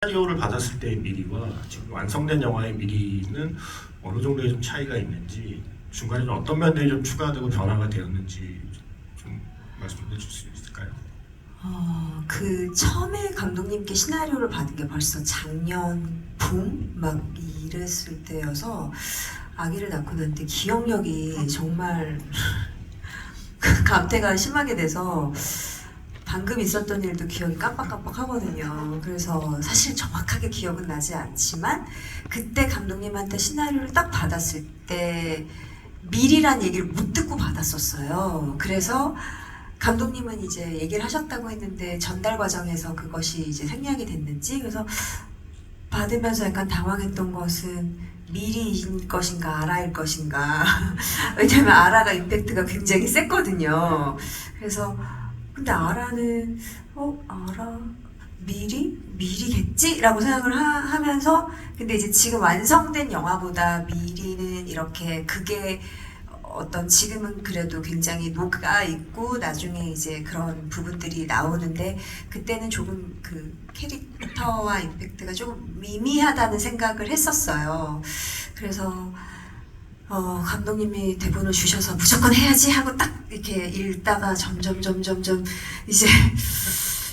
시나리오를 받았을 때의 미리와 지금 완성된 영화의 미리는 어느 정도의 좀 차이가 있는지, 중간에 좀 어떤 면들이 좀 추가되고 변화가 되었는지 좀 말씀해 주실 수 있을까요? 그 처음에 감독님께 시나리오를 받은 게 벌써 작년 봄 막 이랬을 때여서 아기를 낳고 난 뒤 기억력이 정말 감퇴가 심하게 돼서 방금 있었던 일도 기억이 깜빡깜빡하거든요. 그래서 사실 정확하게 기억은 나지 않지만 그때 감독님한테 시나리오를 딱 받았을 때 미리란 얘기를 못 듣고 받았었어요. 그래서 감독님은 이제 얘기를 하셨다고 했는데 전달 과정에서 그것이 이제 생략이 됐는지, 그래서 받으면서 약간 당황했던 것은 미리인 것인가 아라일 것인가. 왜냐면 아라가 임팩트가 굉장히 셌거든요. 그래서 근데 아라는 아라 미리겠지? 라고 생각을 하면서, 근데 이제 지금 완성된 영화보다 미리는 이렇게 그게 어떤 지금은 그래도 굉장히 녹아 있고 나중에 이제 그런 부분들이 나오는데, 그때는 조금 그 캐릭터와 임팩트가 조금 미미하다는 생각을 했었어요. 그래서 감독님이 대본을 주셔서 무조건 해야지 하고 딱 이렇게 읽다가 점점 이제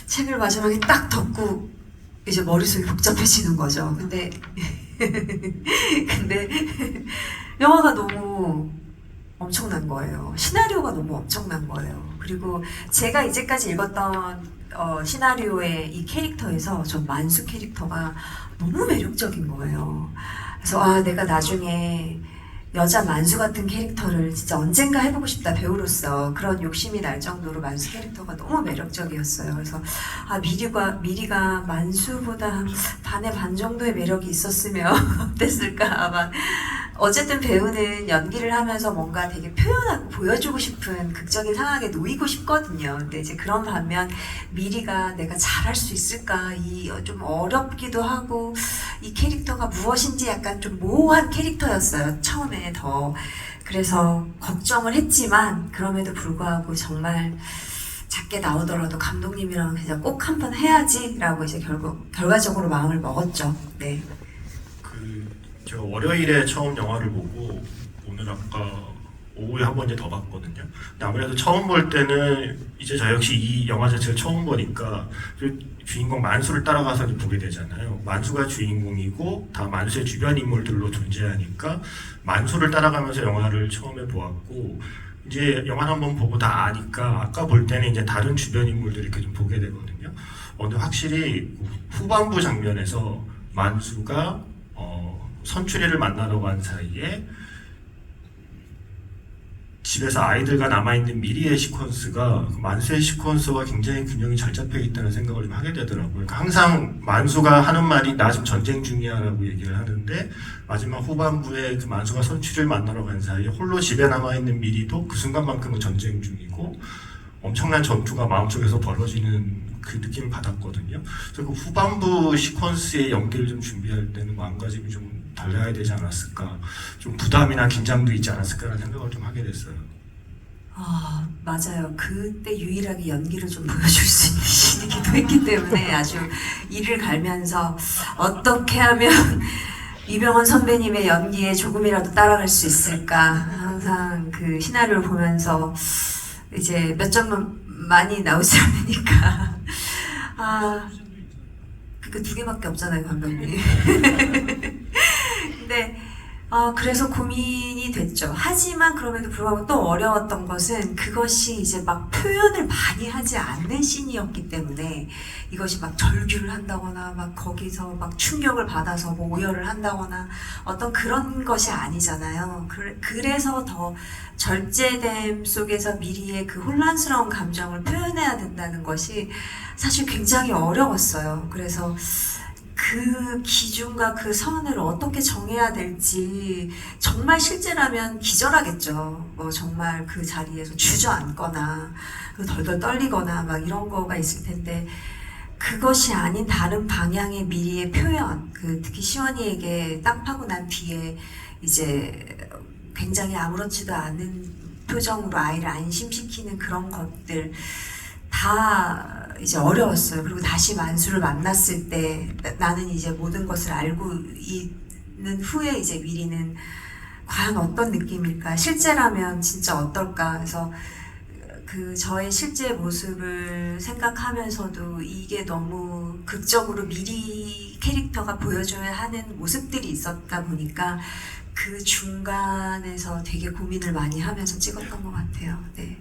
책을 마지막에 딱 덮고 이제 머릿속이 복잡해지는 거죠. 근데 영화가 너무 엄청난 거예요. 시나리오가 너무 엄청난 거예요. 그리고 제가 이제까지 읽었던 시나리오의 이 캐릭터에서 저 만수 캐릭터가 너무 매력적인 거예요. 그래서 내가 나중에 여자 만수 같은 캐릭터를 진짜 언젠가 해보고 싶다, 배우로서. 그런 욕심이 날 정도로 만수 캐릭터가 너무 매력적이었어요. 그래서 미리가 만수보다 반의 반 정도의 매력이 있었으면 어땠을까. 아마 어쨌든 배우는 연기를 하면서 뭔가 되게 표현하고 보여주고 싶은 극적인 상황에 놓이고 싶거든요. 근데 이제 그런 반면 미리가 내가 잘할 수 있을까, 이 좀 어렵기도 하고 이 캐릭터가 무엇인지 약간 좀 모호한 캐릭터였어요, 처음에 더. 그래서 걱정을 했지만 그럼에도 불구하고 정말 작게 나오더라도 감독님이랑 진짜 꼭 한번 해야지라고 이제 결과적으로 마음을 먹었죠. 네. 저 월요일에 처음 영화를 보고 오늘 아까 오후에 한 번 이제 더 봤거든요. 근데 아무래도 처음 볼 때는 이제 저 역시 이 영화 자체를 처음 보니까 주인공 만수를 따라가서 이제 보게 되잖아요. 만수가 주인공이고 다 만수의 주변 인물들로 존재하니까 만수를 따라가면서 영화를 처음에 보았고, 이제 영화를 한번 보고 다 아니까 아까 볼 때는 이제 다른 주변 인물들을 이렇게 좀 보게 되거든요. 근데 확실히 후반부 장면에서 만수가 선추리를 만나러 간 사이에 집에서 아이들과 남아있는 미리의 시퀀스가 만수의 시퀀스와 굉장히 균형이 잘 잡혀 있다는 생각을 좀 하게 되더라고요. 그러니까 항상 만수가 하는 말이 나 지금 전쟁 중이야 라고 얘기를 하는데, 마지막 후반부에 그 만수가 선추리를 만나러 간 사이에 홀로 집에 남아있는 미리도 그 순간만큼은 전쟁 중이고 엄청난 전투가 마음속에서 벌어지는 그 느낌을 받았거든요. 그래서 그 후반부 시퀀스의 연기를 좀 준비할 때는 마음가짐이 좀 달라야 되지 않았을까, 좀 부담이나 긴장도 있지 않았을까라는 생각을 좀 하게 됐어요. 맞아요. 그때 유일하게 연기를 좀 보여줄 수 있는 신이기도 했기 때문에 아주 이를 갈면서 어떻게 하면 이병헌 선배님의 연기에 조금이라도 따라갈 수 있을까, 항상 그 시나리오를 보면서 이제 몇 점은 많이 나오지 않으니까 그 두 개밖에 없잖아요, 감독님. 근데 그래서 고민이 됐죠. 하지만 그럼에도 불구하고 또 어려웠던 것은 그것이 이제 막 표현을 많이 하지 않는 씬이었기 때문에, 이것이 막 절규를 한다거나 막 거기서 막 충격을 받아서 뭐 오열을 한다거나 어떤 그런 것이 아니잖아요. 그래서 더 절제됨 속에서 미리의 그 혼란스러운 감정을 표현해야 된다는 것이 사실 굉장히 어려웠어요. 그래서 그 기준과 그 선을 어떻게 정해야 될지, 정말 실제라면 기절하겠죠. 뭐 정말 그 자리에서 주저앉거나 덜덜 떨리거나 막 이런 거가 있을 텐데, 그것이 아닌 다른 방향의 미리의 표현, 특히 시원이에게 땅 파고 난 뒤에 이제 굉장히 아무렇지도 않은 표정으로 아이를 안심시키는 그런 것들, 다 이제 어려웠어요. 그리고 다시 만수를 만났을 때 나는 이제 모든 것을 알고 있는 후에 이제 미리는 과연 어떤 느낌일까? 실제라면 진짜 어떨까? 그래서 그 저의 실제 모습을 생각하면서도 이게 너무 극적으로 미리 캐릭터가 보여줘야 하는 모습들이 있었다 보니까 그 중간에서 되게 고민을 많이 하면서 찍었던 것 같아요. 네.